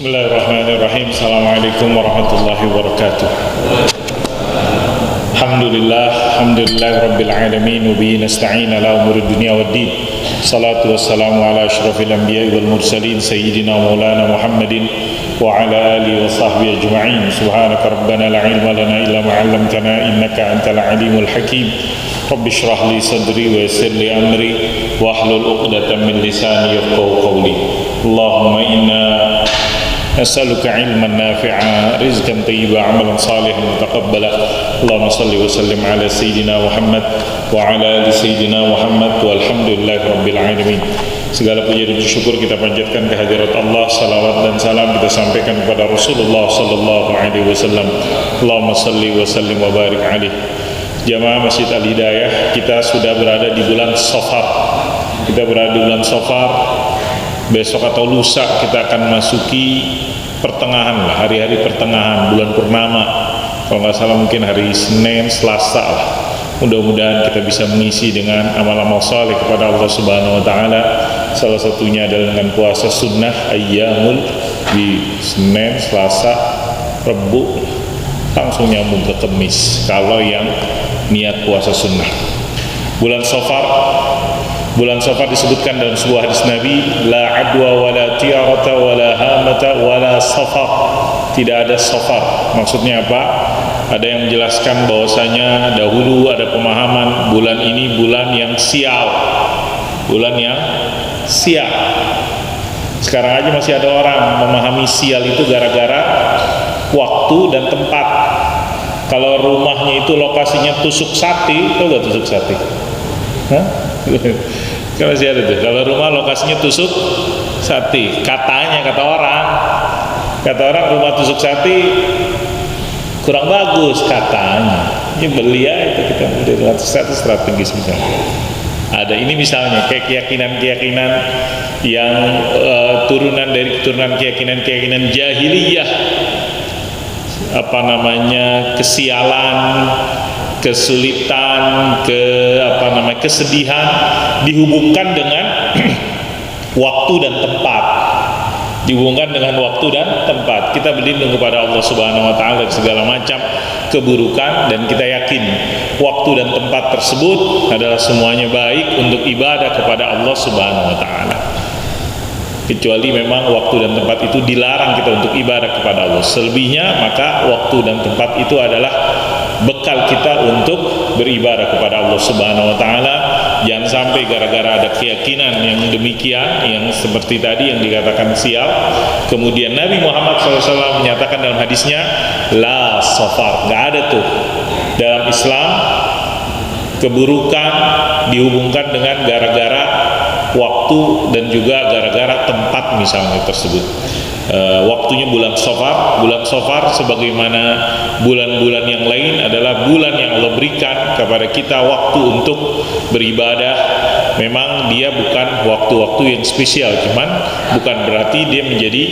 Bismillahirrahmanirrahim. Assalamualaikum warahmatullahi wabarakatuh. Alhamdulillah rabbil alamin wa bihi nasta'in ala umuri dunya waddin. Salatu wassalamu ala asyrafil anbiya'i wal mursalin sayyidina maulana Muhammadin wa ala alihi wa sahbihi ajma'in. Subhanaka rabbana la ilma lana illa ma 'allamtana innaka antal alimul hakim. Rabbi shrah li sadri wa yassir li amri wa hlul 'uqdatam min lisani yafqahu qawli. Allahumma inna نسألك علما نافعا رزقا طيبا عملا صالحا متقبلا اللهم صل وسلم على سيدنا محمد وعلى آل سيدنا محمد والحمد لله رب العالمين. Segala puji dan syukur kita panjatkan kehadirat Allah. Salawat dan salam kita sampaikan kepada Rasulullah sallallahu alaihi wasallam. Allahumma salli wa sallim wa barik alaihi. Jamaah Masjid Al-Hidayah, kita sudah berada di bulan Safar. Kita berada di bulan Safar. Besok atau lusa kita akan masuki pertengahan lah, hari-hari pertengahan bulan purnama. Kalau nggak salah mungkin hari Senin, Selasa lah. Mudah-mudahan kita bisa mengisi dengan amal-amal saleh kepada Allah Subhanahu Wa Taala. Salah satunya adalah dengan puasa sunnah ayyamul di Senin, Selasa, Rebu, langsung nyambung ke Kamis. Kalau yang niat puasa sunnah. Bulan Safar disebutkan dalam sebuah hadis Nabi, la adwa wala tiarata wala hamata wala safar. Tidak ada safar. Maksudnya apa? Ada yang menjelaskan bahwasanya dahulu ada pemahaman bulan ini bulan yang sial. Bulan yang sial. Sekarang aja masih ada orang memahami sial itu gara-gara waktu dan tempat. Kalau rumahnya itu lokasinya tusuk sate, tahu gak tusuk sate? Hah? Kan masih ada tuh. Kalau rumah lokasinya tusuk sate, kata orang rumah tusuk sate kurang bagus katanya. Ini beli ya itu kita beli satu strategis misalnya. Ada ini misalnya kayak keyakinan yang turunan dari keyakinan jahiliyah, kesialan, kesulitan, kesedihan dihubungkan dengan waktu dan tempat. Kita berlindung kepada Allah Subhanahu Wa Taala dari segala macam keburukan, dan kita yakin waktu dan tempat tersebut adalah semuanya baik untuk ibadah kepada Allah Subhanahu Wa Taala. Kecuali memang waktu dan tempat itu dilarang kita untuk ibadah kepada Allah. Selebihnya maka waktu dan tempat itu adalah bekal kita untuk beribadah kepada Allah Subhanahu Wa Taala. Jangan sampai gara-gara ada keyakinan yang demikian, yang seperti tadi yang dikatakan sial, kemudian Nabi Muhammad SAW menyatakan dalam hadisnya, la safar, nggak ada tuh dalam Islam keburukan dihubungkan dengan gara-gara waktu dan juga gara-gara tempat misalnya tersebut. Waktunya bulan Safar sebagaimana bulan-bulan yang lain adalah bulan yang Allah berikan kepada kita waktu untuk beribadah. Memang dia bukan waktu-waktu yang spesial, cuman bukan berarti dia menjadi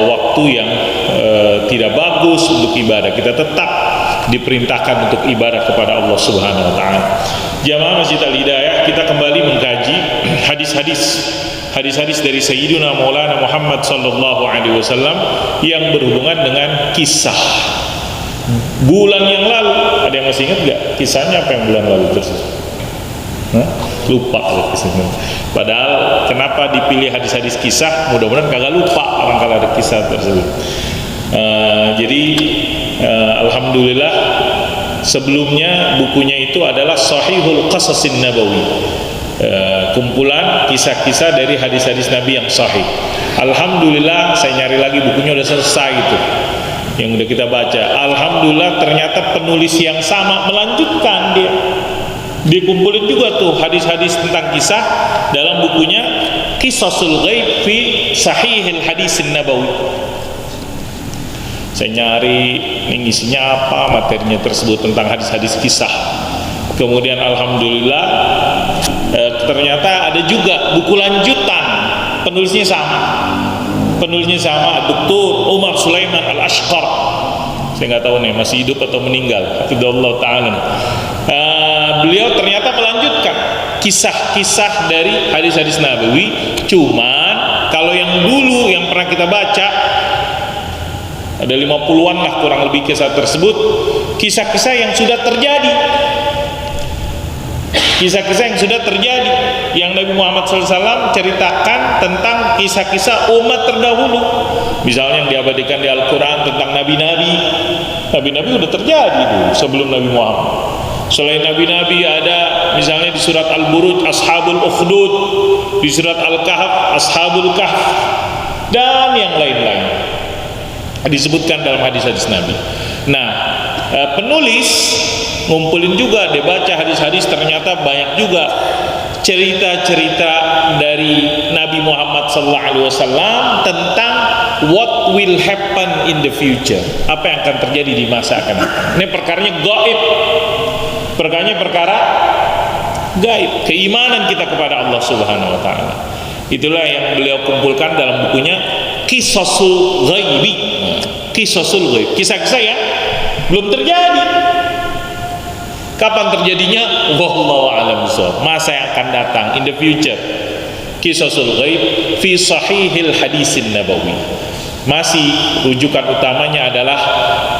waktu yang tidak bagus untuk ibadah. Kita tetap diperintahkan untuk ibadah kepada Allah Subhanahu Wa Taala. Jamaah Masjid Al-Hidayah, kita kembali mengkaji hadis-hadis dari Sayyidina Maulana Muhammad sallallahu alaihi wasallam yang berhubungan dengan kisah bulan yang lalu. Ada yang masih ingat gak kisahnya apa yang bulan lalu tersebut? Lupa kisahnya. Padahal kenapa dipilih hadis-hadis kisah? Mudah-mudahan kagak lupa orang kalau ada kisah tersebut. Alhamdulillah, sebelumnya bukunya itu adalah Sahihul Qasasin Nabawi, kumpulan kisah-kisah dari hadis-hadis Nabi yang sahih. Alhamdulillah, saya nyari lagi bukunya udah selesai itu yang udah kita baca. Alhamdulillah, ternyata penulis yang sama melanjutkan, dia kumpulin juga tuh hadis-hadis tentang kisah dalam bukunya Qisasul Ghaib fi Sahihil Hadisin Nabawi. Saya nyari ini isinya apa, materinya tersebut tentang hadis-hadis kisah. Kemudian alhamdulillah ternyata ada juga buku lanjutan, penulisnya sama Dr. Umar Sulaiman Al-Ashqar. Saya nggak tahu nih masih hidup atau meninggal, hafizahullah ta'ala. Beliau ternyata melanjutkan kisah-kisah dari hadis-hadis Nabawi. Cuman kalau yang dulu yang pernah kita baca Ada 50-an lah kurang lebih kisah tersebut, kisah-kisah yang sudah terjadi, kisah-kisah yang sudah terjadi, yang Nabi Muhammad SAW ceritakan tentang kisah-kisah umat terdahulu. Misalnya yang diabadikan di Al-Quran tentang nabi-nabi. Nabi-nabi sudah terjadi dulu sebelum Nabi Muhammad. Selain nabi-nabi ada misalnya di surat Al-Buruj Ashabul Ukhdud, di surat Al-Kahf Ashabul Kahf, dan yang lain-lain disebutkan dalam hadis-hadis Nabi. Nah, penulis ngumpulin juga, dia baca hadis-hadis, ternyata banyak juga cerita-cerita dari Nabi Muhammad SAW tentang what will happen in the future, apa yang akan terjadi di masa akan datang. Ini perkaranya gaib, perkara gaib, keimanan kita kepada Allah Subhanahu wa taala. Itulah yang beliau kumpulkan dalam bukunya Qisasul Ghaibi. Qisasul Ghaib, kisah-kisah yang belum terjadi. Kapan terjadinya? Wallahu a'lam bishawab. Masa yang akan datang, in the future. Qisasul Ghaib fi sahihil hadisin nabawi. Masih rujukan utamanya adalah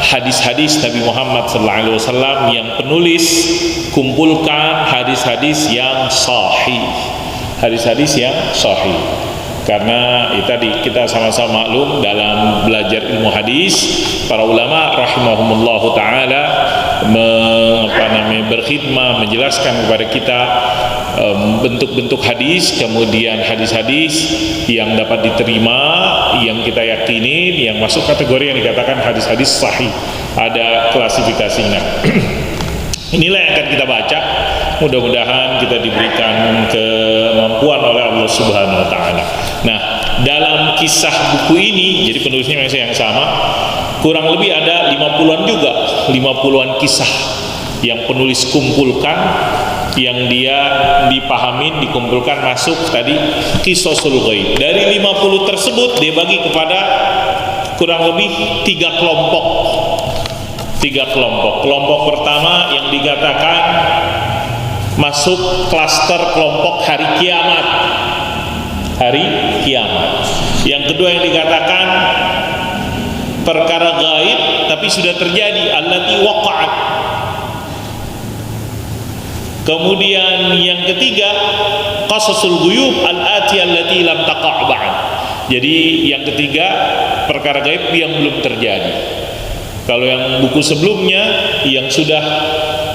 hadis-hadis Nabi Muhammad SAW yang penulis kumpulkan hadis-hadis yang sahih, hadis-hadis yang sahih. Karena tadi kita sama-sama maklum dalam belajar ilmu hadis, para ulama rahimahumullahu taala berkhidmah menjelaskan kepada kita bentuk-bentuk hadis, kemudian hadis-hadis yang dapat diterima, yang kita yakini, yang masuk kategori yang dikatakan hadis-hadis sahih. Ada klasifikasinya. Inilah yang akan kita baca. Mudah-mudahan kita diberikan kemampuan oleh Allah Subhanahu wa taala. Nah, dalam kisah buku ini, jadi penulisnya masih yang sama, kurang lebih ada 50-an juga, 50-an kisah yang penulis kumpulkan, yang dia dipahamin, dikumpulkan masuk tadi Qisasul Ghaib. Dari 50 tersebut dia bagi kepada kurang lebih 3 kelompok. 3 kelompok. Kelompok pertama yang dikatakan masuk klaster kelompok hari kiamat. Hari kiamat. Yang kedua yang dikatakan perkara gaib tapi sudah terjadi, allati waqa'at. Kemudian yang ketiga qasasul ghuyub al-ati allati lam taqa' ba'd. Jadi yang ketiga perkara gaib yang belum terjadi. Kalau yang buku sebelumnya yang sudah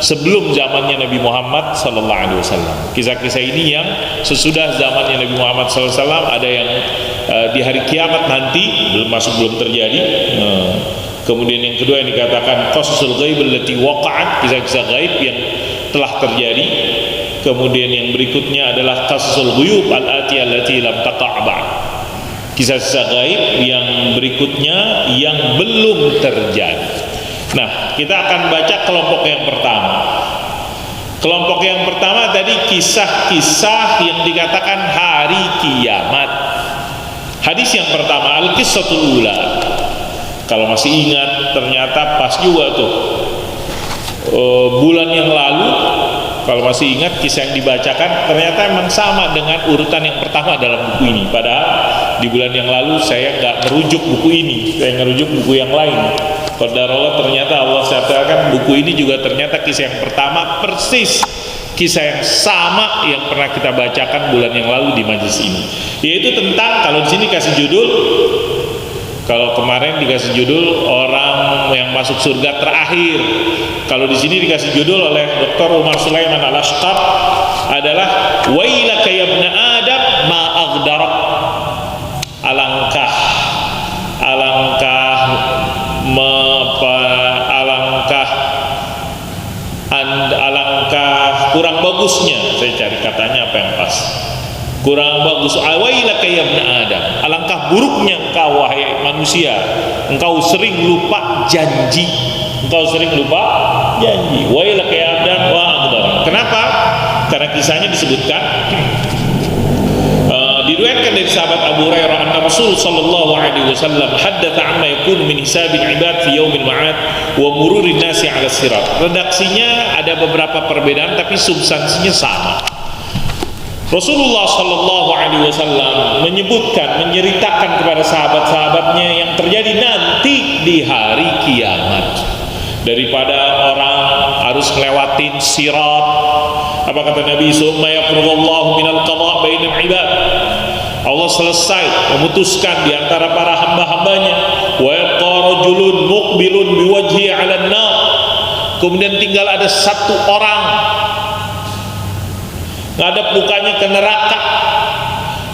sebelum zamannya Nabi Muhammad sallallahu alaihi wasallam. Kisah-kisah ini yang sesudah zamannya Nabi Muhammad sallallahu alaihi wasallam, ada yang di hari kiamat nanti belum terjadi. Kemudian yang kedua yang dikatakan qasasul ghaib allati waqa'at, kisah-kisah gaib yang telah terjadi. Kemudian yang berikutnya adalah qasasul ghuyub al-ati allati lam taqa' ba'd. Kisah-kisah gaib yang berikutnya yang belum terjadi. Nah, kita akan baca kelompok yang pertama. Kelompok yang pertama tadi kisah-kisah yang dikatakan hari kiamat. Hadis yang pertama, al-qissatul ula. Kalau masih ingat, ternyata pas juga tuh bulan yang lalu, kalau masih ingat kisah yang dibacakan ternyata memang sama dengan urutan yang pertama dalam buku ini. Padahal di bulan yang lalu saya nggak merujuk buku ini, saya merujuk buku yang lain. Qadarullah, ternyata Allah katakan buku ini juga ternyata kisah yang pertama persis kisah yang sama yang pernah kita bacakan bulan yang lalu di majelis ini, yaitu tentang, kalau di sini kasih judul, kalau kemarin dikasih judul orang yang masuk surga terakhir, kalau di sini dikasih judul oleh Dr. Umar Sulaiman Al-Ashqar adalah wailaka ya ibna Adam ma aghdarak. Alangkah kurang bagusnya, saya cari katanya apa yang pas, kurang bagus, awailaka ya ibna Adam, alangkah buruknya engkau wahai manusia, engkau sering lupa janji, wailaka ya Adam wa aghdar. Kenapa? Karena kisahnya disebutkan diriwayatkan dari sahabat Abu Hurairah anna Rasul sallallahu alaihi wasallam haddatsa amma yakun min hisabil ibad fi yaumil ma'ad wa mururin nasi 'ala sirat. Redaksinya ada beberapa perbedaan tapi substansinya sama. Rasulullah sallallahu alaihi wasallam menyebutkan, menceritakan kepada sahabat-sahabatnya yang terjadi nanti di di hari kiamat, daripada orang harus ngelewatin sirat. Apa kata Nabi, summa yafrugullahu minal qada' bainal ibad, Allah selesai memutuskan di antara para hamba-hambanya, wa yabqa rajulun muqbilun biwajhi 'alan nar, kemudian tinggal ada satu orang ngadep mukanya ke neraka,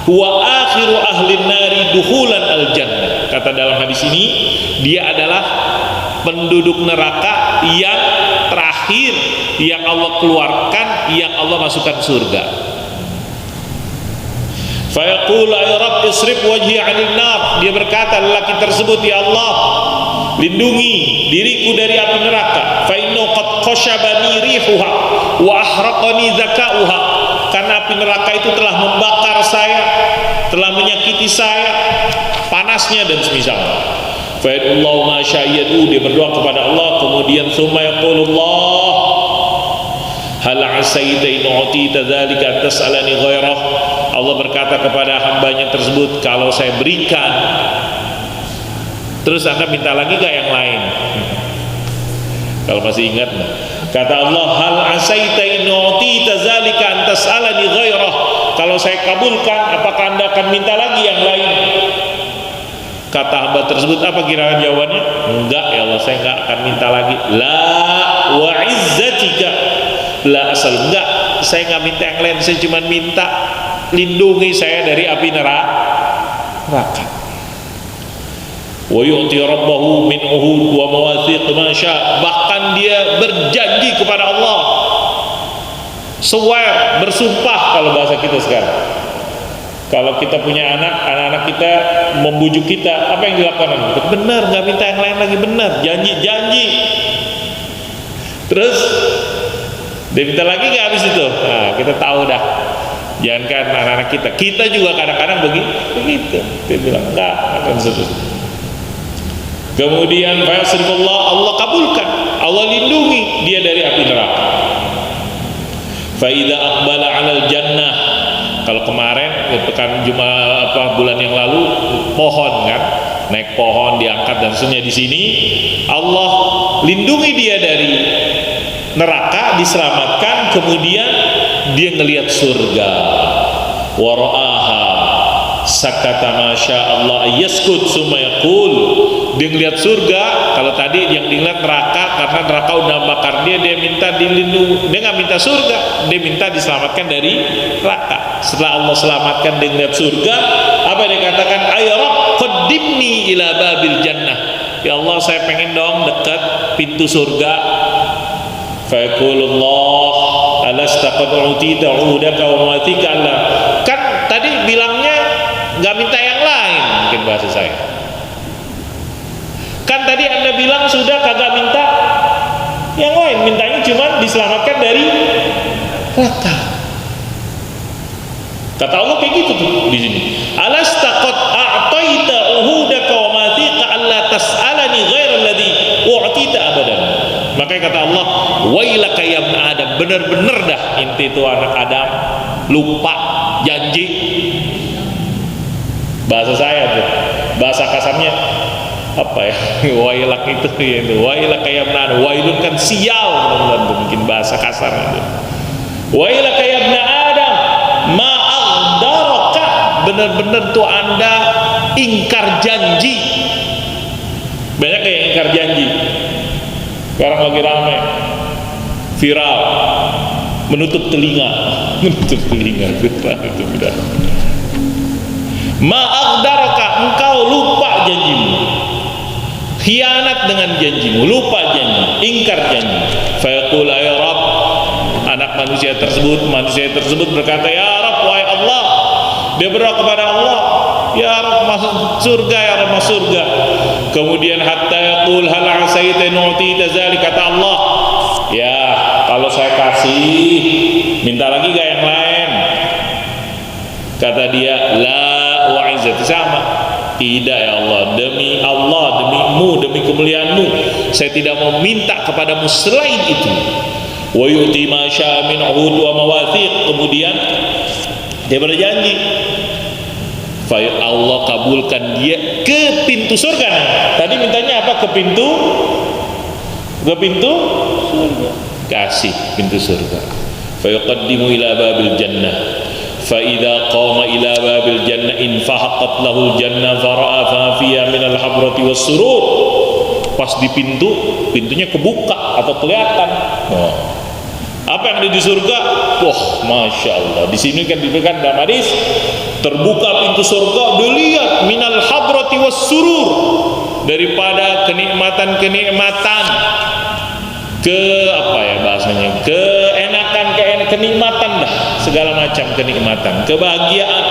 huwa akhiru ahli nari dukhulan al jannah. Kata dalam hadis ini, dia adalah penduduk neraka yang terakhir yang Allah keluarkan, yang Allah masukkan surga. Fa yaqul ya Rabb isrif wajhi 'anil nar, dia berkata, lelaki tersebut, ya Allah, lindungi diriku dari api neraka. Fa innahu qad khashabani rihuha wa ahraqani zakauha, karena api neraka itu telah membakar saya, telah menyakiti saya, panasnya dan semisalnya. Fa yadullahu ma sya'yadu, dia berdoa kepada Allah, kemudian summa yaqulullah hal asaita in u'tita dzalika tas'alani ghairah. Allah berkata kepada hambanya tersebut, kalau saya berikan, terus Anda minta lagi gak yang lain? Kalau masih ingat, kata Allah, hal asaita in u'tita dzalika tas'alani ghairah, kalau saya kabulkan, apakah Anda akan minta lagi yang lain? Kata hamba tersebut, apa kira-kira jawabannya? Enggak ya Allah, saya enggak akan minta lagi. La wa izzatika la asal, enggak, saya enggak minta yang lain, saya cuma minta lindungi saya dari api neraka. Wa yu'ti rabbahu min uhud wa mawathiq ma syaa, bahkan dia berjanji kepada Allah, swear, bersumpah kalau bahasa kita sekarang. Kalau kita punya anak-anak kita membujuk kita, apa yang dilakukan? Benar, nggak minta yang lain lagi, benar, janji. Terus dia minta lagi nggak habis itu? Nah, kita tahu dah. Jangankan anak-anak kita juga kadang-kadang begitu. Dia bilang nggak akan seterusnya. Kemudian fa'asrifullah, Allah kabulkan, Allah lindungi dia dari api neraka. Fa'idha aqbala 'alal jannah, kalau kemarin pekan bulan yang lalu pohon kan, naik pohon diangkat dan seterusnya, di sini Allah lindungi dia dari neraka, diselamatkan, kemudian dia ngelihat surga. Wa ra'aha sakata masya Allah yaskut summa yaqul, dia ngelihat surga. Kalau tadi yang dilihat neraka, karena neraka udah bakar dia minta dilindungi, dia nggak minta surga, dia minta diselamatkan dari neraka. Setelah Allah selamatkan, dia ngelihat surga, apa dia katakan? Ya Rabb qaddimni ila babil jannah, ya Allah saya pengen dong dekat pintu surga. Fa yaqulullah alasta qad utita udaka wa matika Allah, kan tadi bilangnya nggak minta yang lain, mungkin bahasa saya. Kan tadi Anda bilang sudah kagak minta yang lain, mintanya cuma diselamatkan dari neraka. Kata Allah kayak gitu tuh di sini. Alasta qad a'taita uhudaka wa matika alla tas'alani ghairal ladzi u'tita abadan. Makanya kata Allah, wailaka ya ibn Adam, bener-bener dah inti itu anak Adam lupa janji. Bahasa saya tuh, bahasa kasarnya apa ya? Wailak itu ya, itu wailaka ya ibn Adam, wailun kan sial, teman-teman, mungkin bahasa kasar itu. Wailaka ya ibn Adam ma aghdaraka, bener-bener tuh Anda ingkar janji. Banyak yang ingkar janji. Sekarang lagi ramai, viral, menutup telinga, ma'agdaraka, engkau lupa janjimu, khianat dengan janjimu, lupa janji, ingkar janji. Fayaqul ya Rabb, anak manusia tersebut berkata, ya Rabb, wahai Allah, dia berdoa kepada Allah, ya Rabb masuk surga, ya Rabb masuk surga. Kemudian hatta yaqul hal asaita nu'tita dzalik, kata Allah, ya kalau saya kasih, minta lagi gak yang lain? Kata dia, la wa izzati, sama, tidak ya Allah, demimu, demi kemuliaanmu, saya tidak mau minta kepadamu selain itu. Wa yu'ti ma syaa min uhud wa mawathiq, kemudian dia berjanji, Allah kabulkan dia ke pintu surga. Tadi mintanya apa? Ke pintu surga. Kasih pintu surga. Fa yuqaddimu ila babil jannah. Fa idza qama ila babil jannah infahaqat lahul jannah fara'a fa fiha min al-habrati was-surur. Pas di pintunya kebuka atau kelihatan. Apa yang ada di surga? Wah, masya Allah. Di sini kan diberikan dalam hadis, terbuka pintu surga, dilihat minal habrati was-surur, daripada kenikmatan, ke apa ya bahasanya, kenikmatan dah, segala macam kenikmatan, kebahagiaan.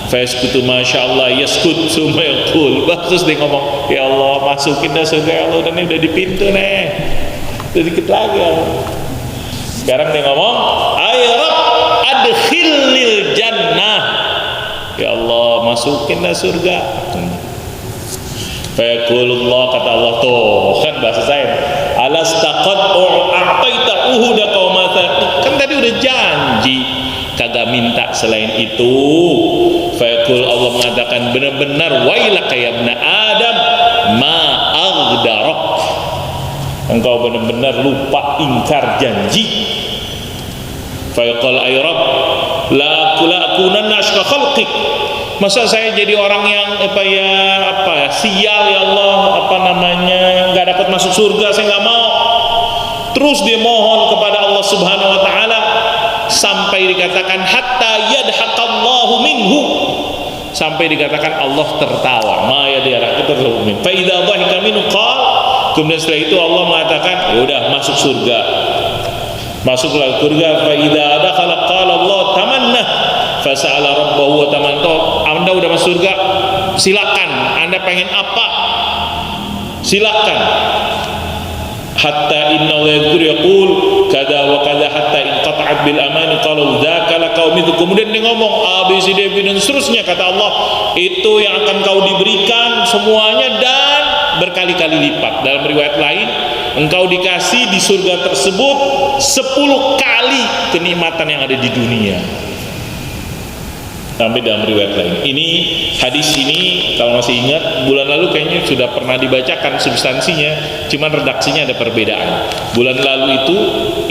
Faskutu masya Allah, yaskut summa yaqul. Terus dia ngomong, ya Allah masukin dah surga ya Allah, dan ini udah di pintu nih, udah dikit lagi ya Allah. Sekarang dia ngomong, ay Rabb adkhilnil jannah, ya Allah masukin dah surga. Fayaqulullah, kata Allah, tuh kan bahasa saya, alastaqad a'taita uhuda qaumata, kan tadi udah janji kagak minta selain itu. Fayaqul, Allah mengatakan, benar-benar wailaka ya ibna Adam ma aghdarak, engkau benar-benar lupa ingkar janji. Fayaqul ay Rabb la akunanna ashqa khalqik, masa saya jadi orang yang sial ya Allah, nggak dapat masuk surga, saya nggak mau. Terus dia mohon kepada Allah Subhanahu wa taala sampai dikatakan hatta yadhaqallahu minhu, sampai dikatakan Allah tertawa. Ma yadhaqu tertawa. Fa idza dhahika minhu qala, kemudian setelah itu Allah mengatakan, ya udah masuk surga. Masuklah surga. Fa idza dakhala qala Allah tamanna fa sa'ala rabbahu wa tamanna. Anda udah masuk surga, silakan. Anda pengen apa? Silakan. Hatta inna yaqul yaqul kada wa kada hatta inqata'at bil amani qalu dzaka laqaumitu. Kemudian dia ngomong A B C D dan seterusnya, kata Allah, itu yang akan kau diberikan semuanya dan berkali-kali lipat. Dalam riwayat lain, engkau dikasih di surga tersebut 10 kali kenikmatan yang ada di dunia. Sampai dalam riwayat lain. Ini hadis ini kalau masih ingat, bulan lalu kayaknya sudah pernah dibacakan substansinya, cuman redaksinya ada perbedaan. Bulan lalu itu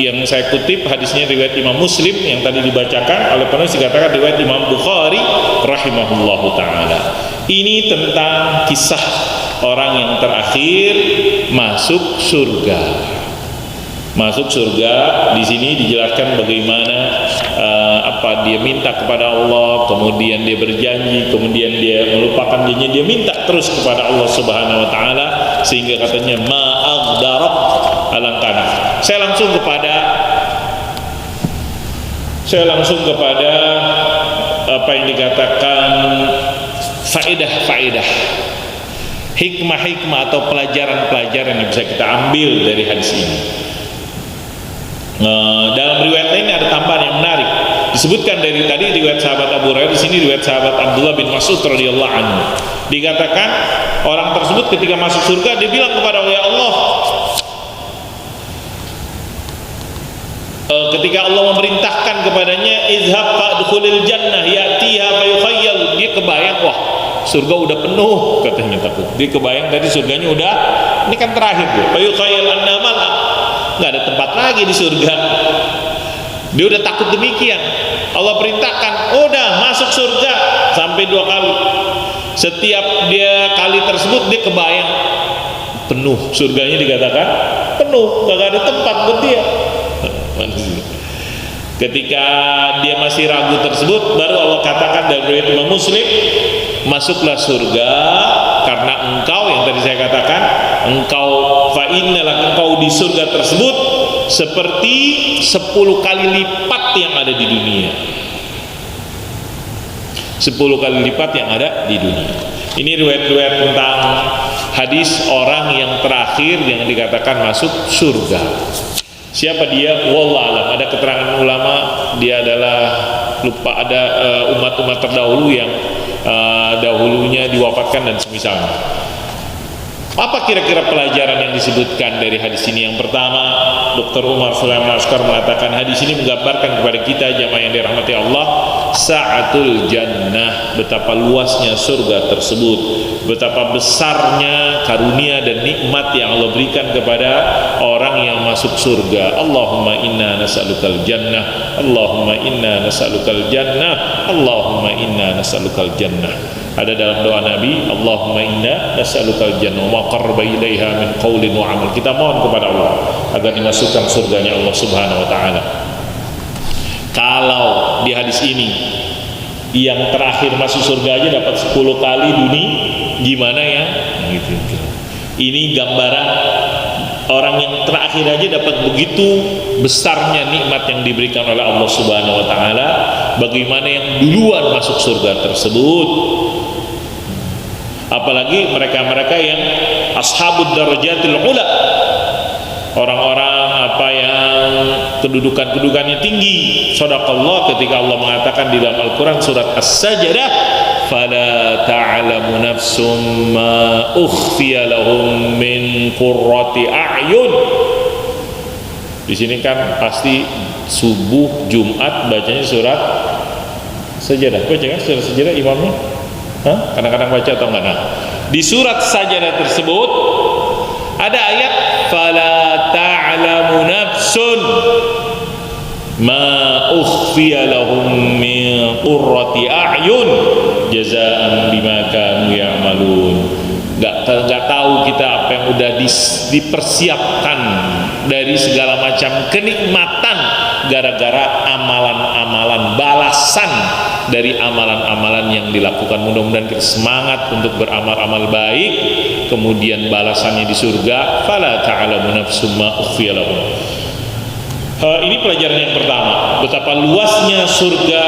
yang saya kutip hadisnya riwayat Imam Muslim yang tadi dibacakan, oleh penulis dikatakan riwayat Imam Bukhari rahimahullahu taala. Ini tentang kisah orang yang terakhir masuk surga. Masuk surga, di sini dijelaskan bagaimana dia minta kepada Allah, kemudian dia berjanji, kemudian dia melupakan janji, dia minta terus kepada Allah Subhanahu wa taala, sehingga katanya ma aghdarak alangkana. Saya langsung kepada apa yang dikatakan faedah-faedah, hikmah-hikmah atau pelajaran-pelajaran yang bisa kita ambil dari hadis ini. Dalam riwayat lain ada tambahan yang menarik. Disebutkan dari tadi riwayat sahabat Abu Hurairah, di sini riwayat sahabat Abdullah bin Mas'ud radhiyallahu anhu. Dikatakan orang tersebut ketika masuk surga dia bilang kepada Allah, ya Allah, ketika Allah memerintahkan kepadanya izhab fadkhulil jannah ya'tiha fayukhayyal, dia kebayang, wah surga udah penuh katanya, takut dia kebayang tadi surganya udah, ini kan terakhir tuh, fayukhayyal annamal, nggak ada tempat lagi di surga. Dia udah takut demikian. Allah perintahkan, udah masuk surga sampai 2 kali. Setiap dia kali tersebut dia kebayang penuh, surganya dikatakan penuh, nggak ada tempat buat dia. Ketika dia masih ragu tersebut, baru Allah katakan dari riwayat Imam Muslim, masuklah surga karena engkau, yang tadi saya katakan, engkau fa innalah, engkau di surga tersebut seperti 10 kali lipat yang ada di dunia. 10 kali lipat yang ada di dunia. Ini riwayat-riwayat tentang hadis orang yang terakhir yang dikatakan masuk surga. Siapa dia? Wallahu alam. Ada keterangan ulama, dia adalah lupa, ada umat-umat terdahulu yang dahulunya diwafatkan dan semisalnya. Apa kira-kira pelajaran yang disebutkan dari hadis ini? Yang pertama, Dr. Umar Sulaiman Askar mengatakan hadis ini menggambarkan kepada kita jamaah yang dirahmati Allah, sa'atul jannah, betapa luasnya surga tersebut, betapa besarnya karunia dan nikmat yang Allah berikan kepada orang yang masuk surga. Allahumma inna nas'alukal jannah, Allahumma inna nas'alukal jannah, Allahumma inna nas'alukal jannah. Ada dalam doa Nabi, Allahumma inna nas'alukal jannah wa qarba ilaiha min qaulin wa amal. Kita mohon kepada Allah agar dimasukkan surganya Allah Subhanahu wa taala. Kalau di hadis ini yang terakhir masuk surga aja dapat 10 kali dunia, gimana ya? Gitu. Ini gambaran orang yang terakhir aja dapat begitu besarnya nikmat yang diberikan oleh Allah Subhanahu wa taala. Bagaimana yang duluan masuk surga tersebut? Apalagi mereka-mereka yang ashabud darajatil ula, orang-orang yang kedudukannya tinggi. Shadaqallah ketika Allah mengatakan di dalam Al-Quran surat As-Sajdah, fala ta'lamu nafsum ma ukhfiya lahum min qurrati a'yun. Di sini kan pasti subuh Jumat bacanya surat Sajdah. Baca kan surat Sajdah imamnya? Kadang-kadang baca atau enggak? Nah, di surat Sajdah tersebut ada ayat fala ta'lamu nafsun ma ukhfiya lahum min qurrati a'yun jazaa'an bima kanu ya'malun. Enggak tahu kita apa yang udah dipersiapkan dari segala macam kenikmatan gara-gara amalan-amalan, balasan dari amalan-amalan yang dilakukan. Mudah-mudahan kita semangat untuk beramal-amal baik, kemudian balasannya di surga. Fala ta'lamu nafsum ma ukhfiya lahum. Ini pelajaran yang pertama, betapa luasnya surga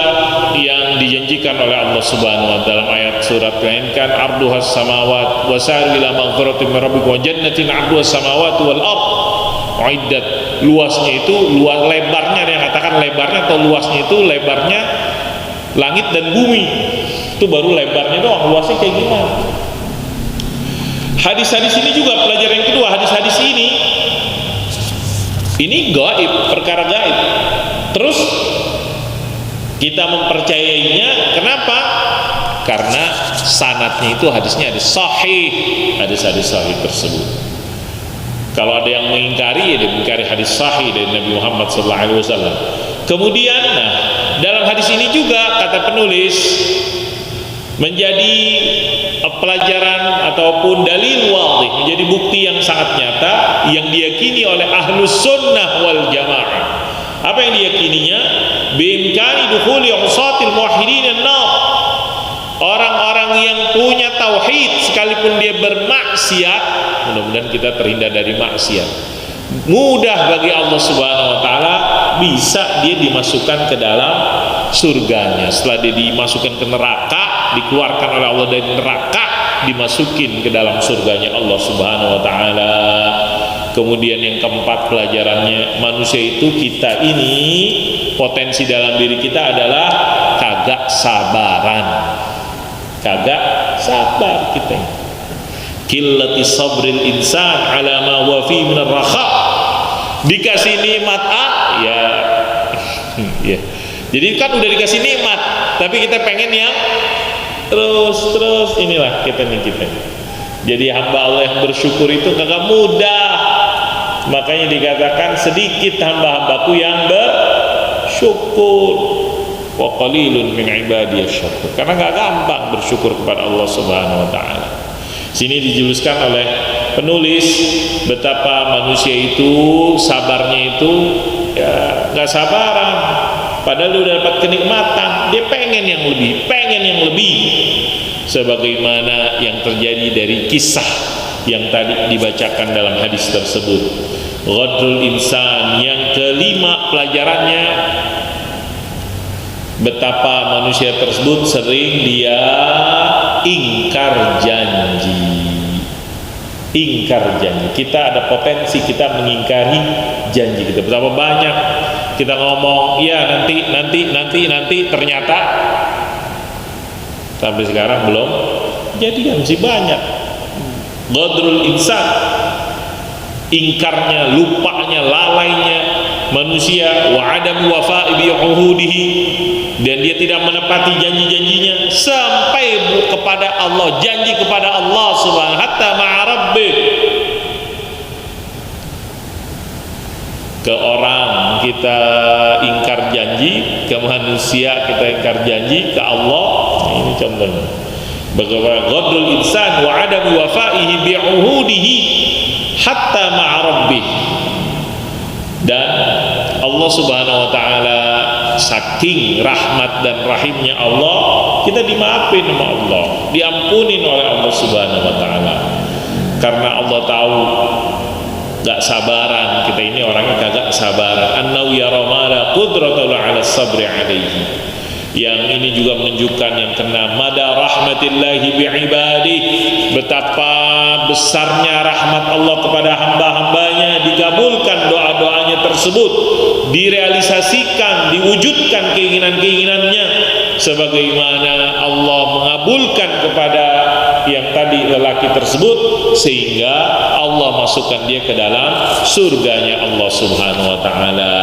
yang dijanjikan oleh Allah Subhanahu wa taala. Dalam ayat surat lain kan arduhas samawat wasari ila maghfiratin min rabbikum wa jannatin arduhas samawati wal ard uiddat. Luasnya itu lebarnya, yang katakan lebarnya atau luasnya itu lebarnya langit dan bumi. Itu baru lebarnya doang, luasnya kayak gimana. Hadis-hadis ini juga pelajaran yang kedua, hadis-hadis ini gaib, perkara gaib. Terus kita mempercayainya, kenapa? Karena sanadnya itu hadisnya hadis sahih, hadis-hadis sahih tersebut. Kalau ada yang mengingkari, ya dia mengingkari hadis sahih dari Nabi Muhammad SAW. Kemudian, dalam hadis ini juga kata penulis menjadi pelajaran ataupun dalil wadih, menjadi bukti yang sangat nyata yang diyakini oleh ahlus sunnah wal jamaah. Apa yang diyakininya? Bimkani dukhuli usatil muwahhidin an-nar. Orang-orang yang punya tauhid sekalipun dia bermaksiat, mudah-mudahan kita terhindar dari maksiat, mudah bagi Allah Subhanahu wa taala bisa dia dimasukkan ke dalam surganya. Setelah dia dimasukkan ke neraka, dikeluarkan oleh Allah dari neraka, dimasukin ke dalam surganya Allah Subhanahu wa taala. Kemudian yang keempat pelajarannya, manusia itu, kita ini potensi dalam diri kita adalah kagak sabaran. Kagak sabar kita. Qillati sabril insan ala ma huwa fi min ar-raha. Dikasih nikmat ya. Jadi kan udah dikasih nikmat, tapi kita pengen yang terus inilah kita. Jadi hamba Allah yang bersyukur itu kagak mudah. Makanya dikatakan sedikit hamba-hambaku yang bersyukur. Wa qalilun min ibadiyasy syakur. Karena gak gampang bersyukur kepada Allah Subhanahu wa taala. Sini dijelaskan oleh penulis betapa manusia itu sabarnya itu ya gak sabaran. Padahal dia udah dapat kenikmatan, dia pengen yang lebih. Sebagaimana yang terjadi dari kisah yang tadi dibacakan dalam hadis tersebut. Ghadrul insan, yang kelima pelajarannya, betapa manusia tersebut sering dia ingkar janji. Kita ada potensi kita mengingkari janji kita. Betapa banyak kita ngomong ya nanti, ternyata sampai sekarang belum jadi, masih banyak. Ghadrul insan, ingkarnya, lupanya, lalainya manusia, wa adam wafa'i bi uhudihi, dan dia tidak menepati janji-janjinya sampai kepada Allah, janji kepada Allah subhanahu hatta ma'a rabbih. Ke orang kita ingkar janji, ke manusia kita ingkar janji, ke Allah ini contohnya. Bagaimana ghadrul insan wa adam wafa'ihi bi uhudihi hatta ma'a rabbih. Dan Allah subhanahu wa ta'ala saking rahmat dan rahimnya Allah, kita dimaafin sama Allah, diampunin oleh Allah subhanahu wa ta'ala, karena Allah tahu gak sabaran kita ini orangnya kagak sabaran. Annau yara ma la qudratu ala sabri alaihi. Yang ini juga menunjukkan yang kena mada rahmatillahi bi'ibadih, betapa besarnya rahmat Allah kepada hamba-hambanya, dikabulkan doa-doanya tersebut, direalisasikan, diwujudkan keinginan-keinginannya, sebagaimana Allah mengabulkan kepada yang tadi lelaki tersebut, sehingga Allah masukkan dia ke dalam surganya Allah subhanahu wa ta'ala.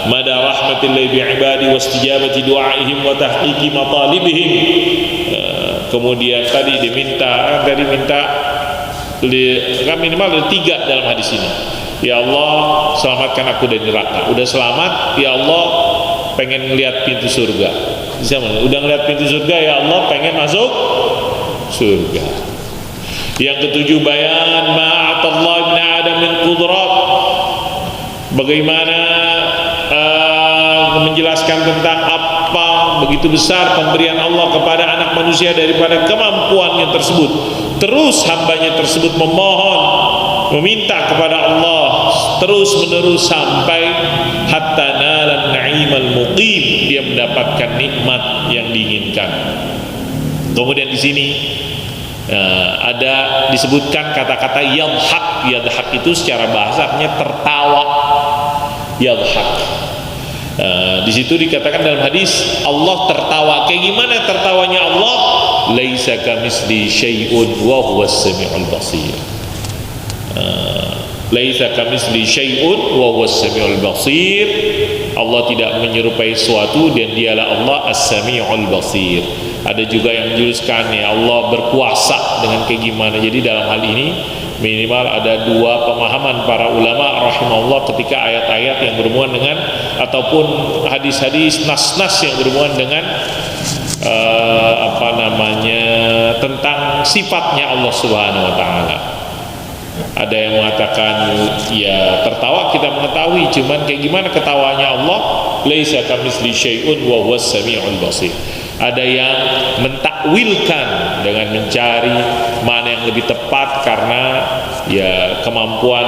Mada rahmatillahi bi'ibadi wastijabati du'aihim wa tahqiqi matalibihim. Kemudian tadi diminta, minimal ada 3 dalam hadis ini. Ya Allah, selamatkan aku dari neraka. Udah selamat, ya Allah, pengen lihat pintu surga. Udah ngeliat pintu surga, ya Allah, pengen masuk surga. Yang ketujuh, bayan ma'atallah ibn Adam min qudrat. Bagaimana menjelaskan tentang apa begitu besar pemberian Allah kepada anak manusia daripada kemampuannya tersebut. Terus hambanya tersebut memohon, meminta kepada Allah terus menerus sampai hatta nalan na'imal muqim, dia mendapatkan nikmat yang diinginkan. Kemudian di sini ada disebutkan kata-kata yadhak. Yadhak itu secara bahasanya tertawa. Yadhak. Di situ dikatakan dalam hadis Allah tertawa. Kayak gimana tertawanya Allah? Laisa kamitsli syai'un wa huwas samiul basir. Laisa kamitsli syai'un wa huwas samiul basir. Allah tidak menyerupai sesuatu dan dialah Allah as-samiul basir. Ada juga yang menjelaskan ya Allah berkuasa dengan kayak gimana. Jadi dalam hal ini minimal ada 2 pemahaman para ulama rahimahullah ketika ayat-ayat yang berhubungan dengan ataupun hadis-hadis nas-nas yang berhubungan dengan tentang sifatnya Allah subhanahu wa ta'ala. Ada yang mengatakan ya tertawa kita mengetahui, cuman kayak gimana ketawanya Allah, laisa kamitsli syai'un wa huwas samiul basir. Ada yang mentakwilkan dengan mencari mana yang lebih tepat karena ya kemampuan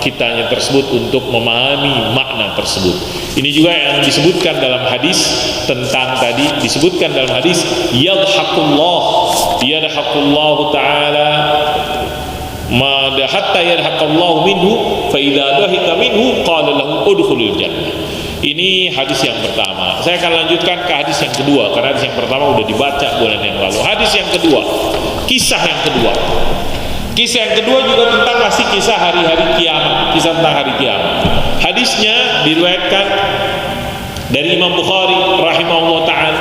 kitanya tersebut untuk memahami makna tersebut. Ini juga yang disebutkan dalam hadis tentang tadi, disebutkan dalam hadis yadhakullah ta'ala hatta yadhakallahu minhu fa idza dahika minhu qala lahu udkhulil jannah. Ini hadis yang pertama. Saya akan lanjutkan ke hadis yang kedua karena hadis yang pertama udah dibaca bulan yang lalu. Hadis yang kedua, kisah yang kedua. Kisah yang kedua juga tentang masih kisah hari-hari kiamat, kisah tentang hari kiamat. Hadisnya diriwayatkan dari Imam Bukhari rahimahullah ta'ala.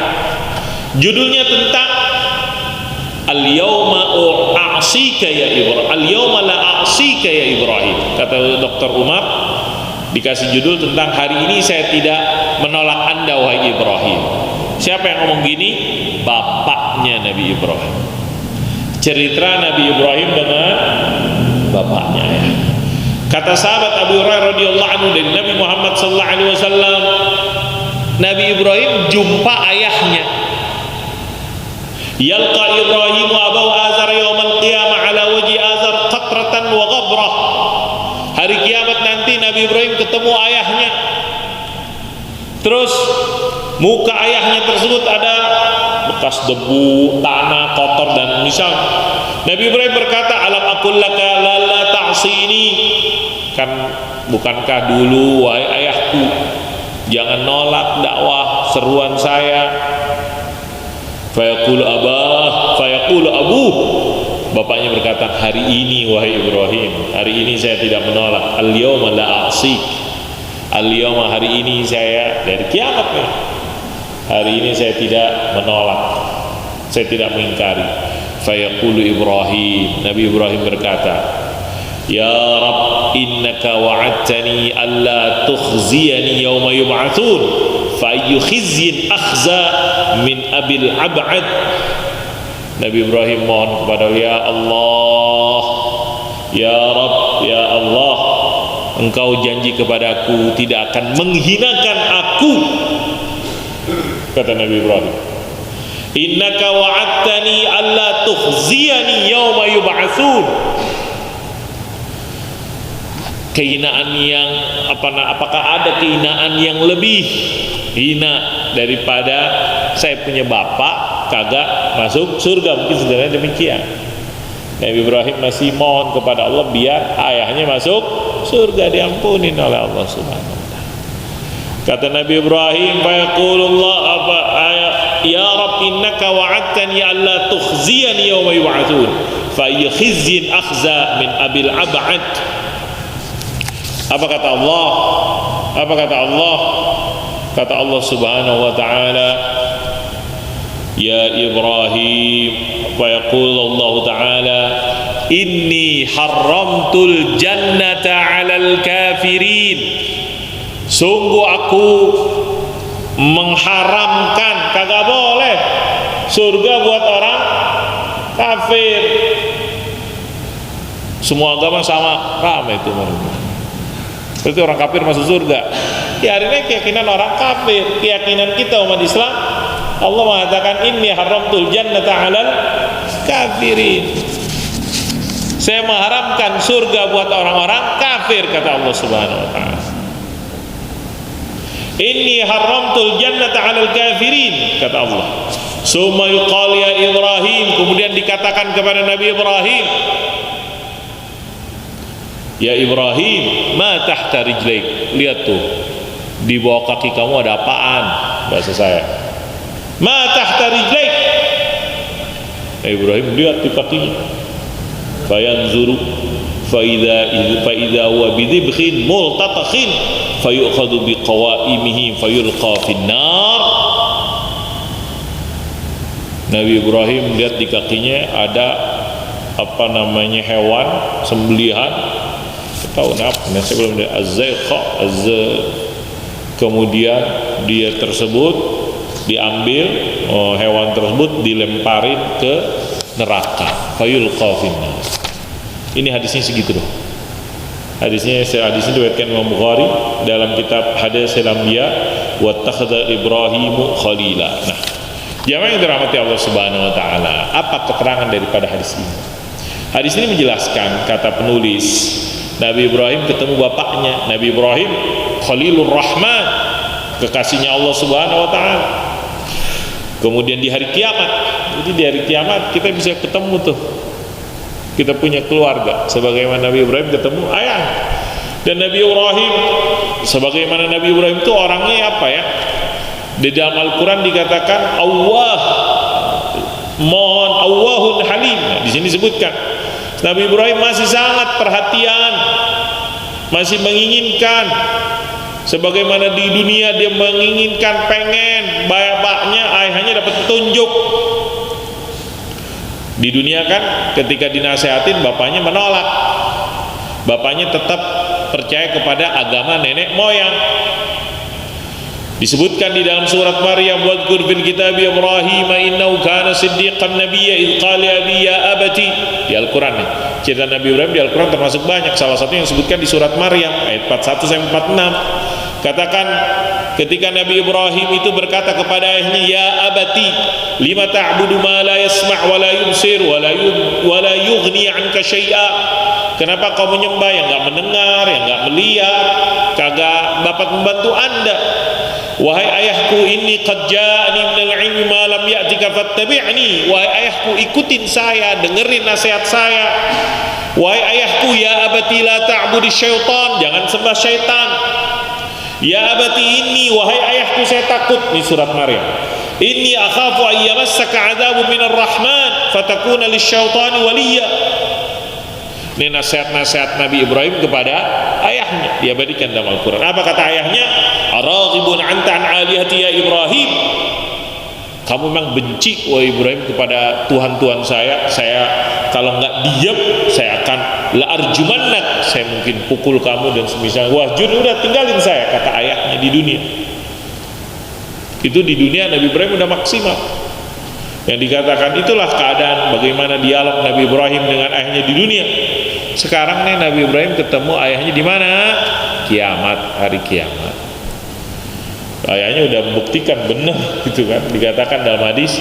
Judulnya tentang Al-yawma a'sika ya Ibrahim. Al-yawma la a'sika ya Ibrahim. Kata Dr. Umar, dikasih judul tentang hari ini saya tidak menolak Anda wahai Ibrahim. Siapa yang ngomong gini? Bapaknya Nabi Ibrahim. Cerita Nabi Ibrahim dengan bapaknya ya. Kata sahabat Abu Hurairah radhiyallahu anhu dari Nabi Muhammad sallallahu alaihi wasallam, Nabi Ibrahim jumpa ayahnya. Yalqa Ibrahim abahu azar yaumal qiyamah ala wajhi azar qatratan wa ghabrah. Hari kiamat nanti Nabi Ibrahim ketemu ayahnya. Terus muka ayahnya tersebut ada bekas debu, tanah, kotor dan misal. Nabi Ibrahim berkata, alam aqul laka la ta'sini. Kan bukankah dulu wahai ayahku jangan nolak dakwah seruan saya. Fayaqulu abah, fayaqulu abuh. Bapaknya berkata, hari ini wahai Ibrahim, hari ini saya tidak menolak. Al-yawma la a'sik. Al-yawma, hari ini saya, dari kiamat nih, hari ini saya tidak menolak, saya tidak mengingkari. Fayaqulu Ibrahim, Nabi Ibrahim berkata, ya Rabb, innaka wa'adtani alla tukhziyani yawma yub'atsun, fa ayyu khizyin akhza min abil ab'ad. Nabi Ibrahim mohon kepada Allah, ya Allah, ya Rabb, ya Allah, Engkau janji kepadaku tidak akan menghinakan aku. Kata Nabi Ibrahim, innaka wa'adtani alla tukhziyani yawma yub'atsun. Kehinaan yang apakah ada kehinaan yang lebih hina daripada saya punya bapak kagak masuk surga? Mungkin sederhana demikian. Nabi Ibrahim masih mohon kepada Allah biar ayahnya masuk surga, diampunin oleh Allah Subhanahu wa taala. Kata Nabi Ibrahim, fayaqulullah apa ayat, ya Rabb, innaka wa'adtani alla tukhziyani yawma yub'atsun, fa ayyu khizyin akhza min abil ab'ad. Apa kata Allah? Apa kata Allah? Kata Allah Subhanahu wa taala, ya Ibrahim, wa yaqul Allah taala, inni haramtul jannata 'alal kafirin. Sungguh aku mengharamkan, kagak boleh surga buat orang kafir. Semua agama sama, ramai itu mereka. Berarti orang kafir masuk surga. Ya, hari ini keyakinan orang kafir, keyakinan kita umat Islam, Allah mengatakan inni haramtul jannata 'alal kafirin. Saya mengharamkan surga buat orang-orang kafir, kata Allah Subhanahu wa taala. Inni haramtul jannata 'alal kafirin, kata Allah. Summa yuqal ya Ibrahim, kemudian dikatakan kepada Nabi Ibrahim, ya Ibrahim, ma tahta rijlaik. Lihat tuh, di bawah kaki kamu ada apaan? Bahasa saya, ma tahta rijlaik. Ibrahim lihat di kakinya, fayanzuru fa idza huwa bidibkhin multatakhin fayu'khadhu biqawaimihi fayulqa finnar. Nabi Ibrahim lihat di kakinya ada apa namanya, hewan sembelihan, tahu apa, saya belum ada az-zaiqa, kemudian dia tersebut diambil, hewan tersebut dilemparin ke neraka, fayulqa finnar. Ini hadisnya segitu doh. Hadisnya diriwayatkan Imam Bukhari dalam kitab Hadits al-Anbiya wa takhadha Ibrahimu khalila. Nah, jamaah yang dirahmati Allah Subhanahu wa taala, apa keterangan daripada hadis ini? Hadis ini menjelaskan, kata penulis, Nabi Ibrahim ketemu bapaknya. Nabi Ibrahim Khalilur Rahman, kekasihnya Allah Subhanahu wa taala. Kemudian di hari kiamat, jadi di hari kiamat kita bisa ketemu tuh, kita punya keluarga sebagaimana Nabi Ibrahim ketemu ayah. Dan Nabi Ibrahim, sebagaimana Nabi Ibrahim itu orangnya apa ya? Di dalam Al-Quran dikatakan awwah, mohon, awwahun halim. Nah, di sini disebutkan Nabi Ibrahim masih sangat perhatian, masih menginginkan, sebagaimana di dunia dia menginginkan, pengen bapaknya, ayahnya dapat petunjuk. Di dunia kan ketika dinasehatin bapaknya menolak, bapaknya tetap percaya kepada agama nenek moyang. Disebutkan di dalam surat Maryam, wadhkur fil kitab Ibrahim innahu kana siddiqan nabiyya idh qala abi ya abati. Di Al-Qur'an nih, cerita Nabi Ibrahim di Al-Qur'an termasuk banyak. Salah satunya yang disebutkan di surat Maryam ayat 41 sampai 46. Katakan ketika Nabi Ibrahim itu berkata kepada ayahnya, ya abati lima ta'budu ma la yasma' wa la yubsir wa la yughni 'anka syai'a. Kenapa kau menyembah yang enggak mendengar, yang enggak melihat, kagak dapat membantu Anda? Wahai ayahku, inni qad ja'ani minal 'ilmi ma lam ya'tika fattabi'ni. Wahai ayahku, ikutin saya, dengerin nasihat saya. Wahai ayahku, ya abati la ta'budi syaitan, jangan sembah syaitan. Ya abati inni, wahai ayahku, saya takut. Ini surat Maryam. Inni akhafu an yamassaka 'adzabu minar rahman fatakuna lisyaitani waliya. Ini nasihat-nasihat Nabi Ibrahim kepada ayah. ayahnya, diabadikan dalam Al-Quran. Apa kata ayahnya? Araghibun anta an alihati ya Ibrahim. Kamu memang benci wahai Ibrahim kepada Tuhan-Tuhan saya kalau nggak diam saya akan la arjumannak, saya mungkin pukul kamu dan semisal. Wahjur, udah tinggalin saya, kata ayahnya di dunia. Itu di dunia Nabi Ibrahim udah maksimal. Yang dikatakan itulah keadaan bagaimana dialog Nabi Ibrahim dengan ayahnya di dunia. Sekarang nih Nabi Ibrahim ketemu ayahnya di mana? Kiamat, hari kiamat. Ayahnya udah membuktikan benar gitu kan. Dikatakan dalam hadis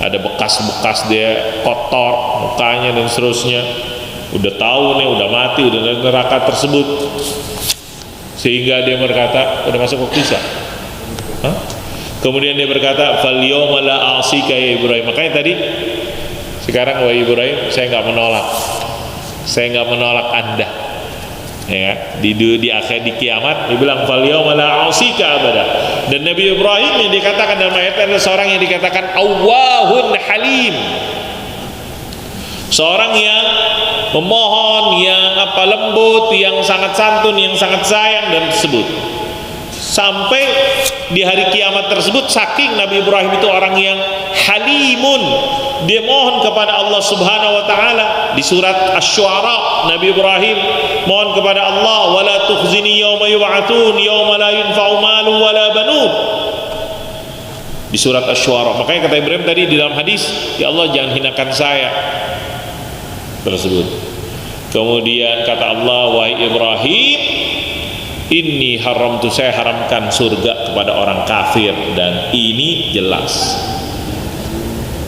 ada bekas-bekas dia kotor mukanya dan seterusnya. Udah tahu nih, udah mati, udah dalam neraka tersebut. Sehingga dia berkata, udah masuk waktu Isya. Kemudian dia berkata, "Fal yawma la a'sika ya Ibrahim." Makanya tadi sekarang wahai Ibrahim, saya enggak menolak. Saya enggak menolak Anda. Ya, di akhir di kiamat dia bilang fal yawma la a'sika abada. Dan Nabi Ibrahim yang dikatakan dalam ayat adalah seorang yang dikatakan awwahun halim. Seorang yang memohon, yang lembut, yang sangat santun, yang sangat sayang dan tersebut. Sampai di hari kiamat tersebut, saking Nabi Ibrahim itu orang yang halimun, dia mohon kepada Allah Subhanahu wa taala. Di surat Asy-Syu'ara Nabi Ibrahim mohon kepada Allah, wala tukhzini yauma yub'atsun yauma la yanfa'u malun wala banun. Di surat Asy-Syu'ara. Makanya kata Ibrahim tadi di dalam hadis, ya Allah jangan hinakan saya tersebut. Kemudian kata Allah, wahai Ibrahim, inni haramtu, saya haramkan surga kepada orang kafir. Dan ini jelas,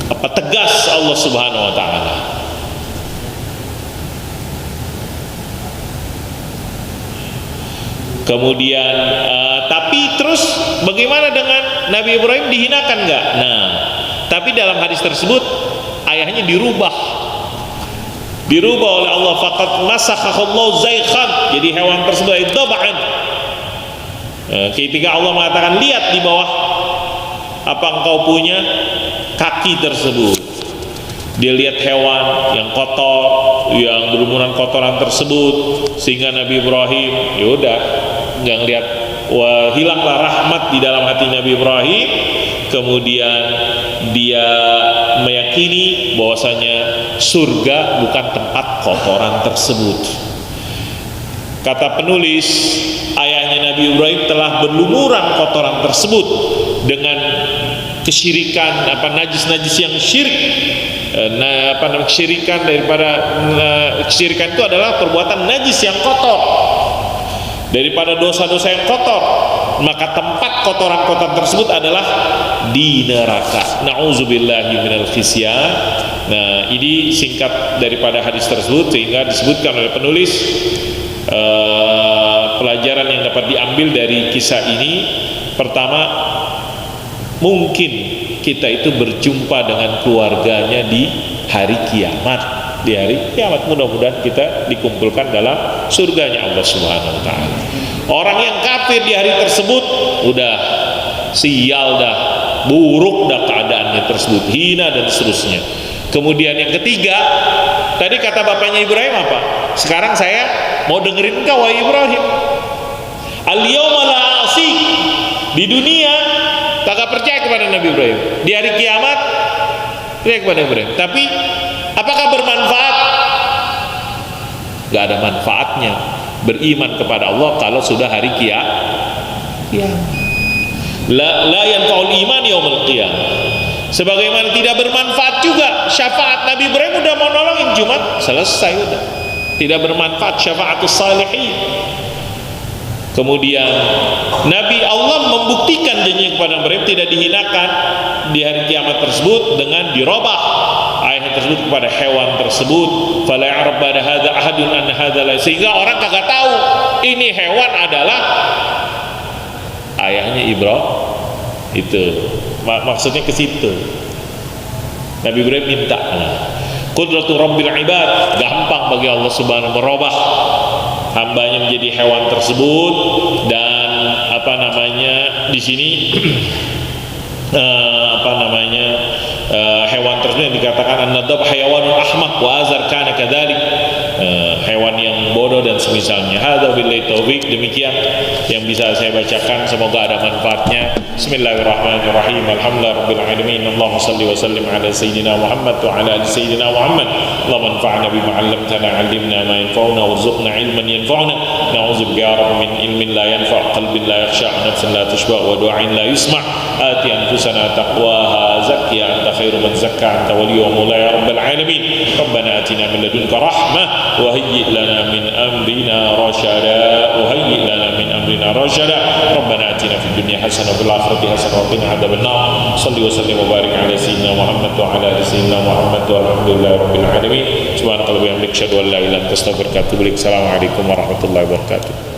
tegas Allah Subhanahu wa taala. Kemudian tapi terus bagaimana dengan Nabi Ibrahim, dihinakan enggak? Nah, tapi dalam hadis tersebut ayahnya dirubah oleh Allah. Faqad masakhallahu zaykhan, jadi hewan tersebut idab'an. Ketika Allah mengatakan lihat di bawah apa engkau punya, kaki tersebut, dia lihat hewan yang kotor, yang berumuran kotoran tersebut, sehingga Nabi Ibrahim ya udah nggak ngelihat, wah, hilanglah rahmat di dalam hati Nabi Ibrahim. Kemudian dia meyakini bahwasanya surga bukan tempat kotoran tersebut. Kata penulis, ayahnya Nabi Ibrahim telah berlumuran kotoran tersebut dengan kesyirikan, najis-najis yang syirik. Kesyirikan kesyirikan itu adalah perbuatan najis yang kotor, daripada dosa-dosa yang kotor. Maka tempat kotoran-kotoran tersebut adalah di neraka. Na'udzubillahi minal khizyan. Nah, ini singkat daripada hadis tersebut, sehingga disebutkan oleh penulis pelajaran yang dapat diambil dari kisah ini. Pertama, mungkin kita itu berjumpa dengan keluarganya di hari kiamat. Di hari kiamat mudah-mudahan kita dikumpulkan dalam surganya Allah Subhanahu wa taala. Orang yang kafir di hari tersebut udah sial dah, buruk dah keadaannya tersebut, hina dan seterusnya. Kemudian yang ketiga, tadi kata bapaknya Ibrahim apa? Sekarang saya mau dengerin engkau wahai Ibrahim. Al-yawma la asik. Di dunia kagak percaya kepada Nabi Ibrahim. Di hari kiamat percaya kepada Ibrahim. Tapi apakah bermanfaat? Gak ada manfaatnya beriman kepada Allah kalau sudah hari kiamat. La yanfa'ul iman yaumil qiyamah. Sebagaimana tidak bermanfaat juga syafaat Nabi Ibrahim, udah mau nolongin cuma selesai udah. Tidak bermanfaat syafaatus salihin. Kemudian Nabi Allah membuktikan janji kepada Ibrahim tidak dihinakan di hari kiamat tersebut dengan dirobah ayat tersebut kepada hewan tersebut. Fala ya'rab ba'da hadza ahadun an hadza la, sehingga orang kagak tahu ini hewan adalah ayahnya Ibrahim. Itu maksudnya ke situ. Nabi Ibrahim minta qudratu rabbil ibad, gampang bagi Allah Subhanahu merubah hambanya menjadi hewan tersebut. Dan di sini hewan tersebut yang dikatakan an-nadab hayawanun ahmaq wa azar kana kadzalik. hewan yang bodoh dan semisalnya. Hadza billahi taufik. Demikian yang bisa saya bacakan, semoga ada manfaatnya. Bismillahirrahmanirrahim. Alhamdulillahirabbil alamin. Allahumma shalli wa sallim ala sayyidina Muhammad wa ala ali sayyidina Muhammad. Allahumma anfa'na bima 'allamtana, 'allimna ma yanfa'una warzuqna 'ilman yanfa'una. Na'udzubika ya rabb min ilmin la yanfa', qalbin la yakhsha', nafsin la tashba' wa du'ain la yusma'. Ati anfusana taqwaha, zakkiha anta khairu man zakka, anta waliyyu wa mawla ya rabbal alamin. Rabbana atina min ladunka rahmah wa hayyi' lana min amrina rashada wa hayyi' lana min amrina rashada. Rabbana atina fid dunya hasanah wa fil akhirati hasanah wa qina adzaban nar. Shalli wa sallim wa barik ala sayyidina Muhammad wa ala ali sayyidina Muhammad walhamdulillahi rabbil alamin. Subhanakallahumma wa bihamdika asyhadu an la ilaha illa anta astaghfiruka wa atubu ilaik. Assalamualaikum warahmatullahi wabarakatuh.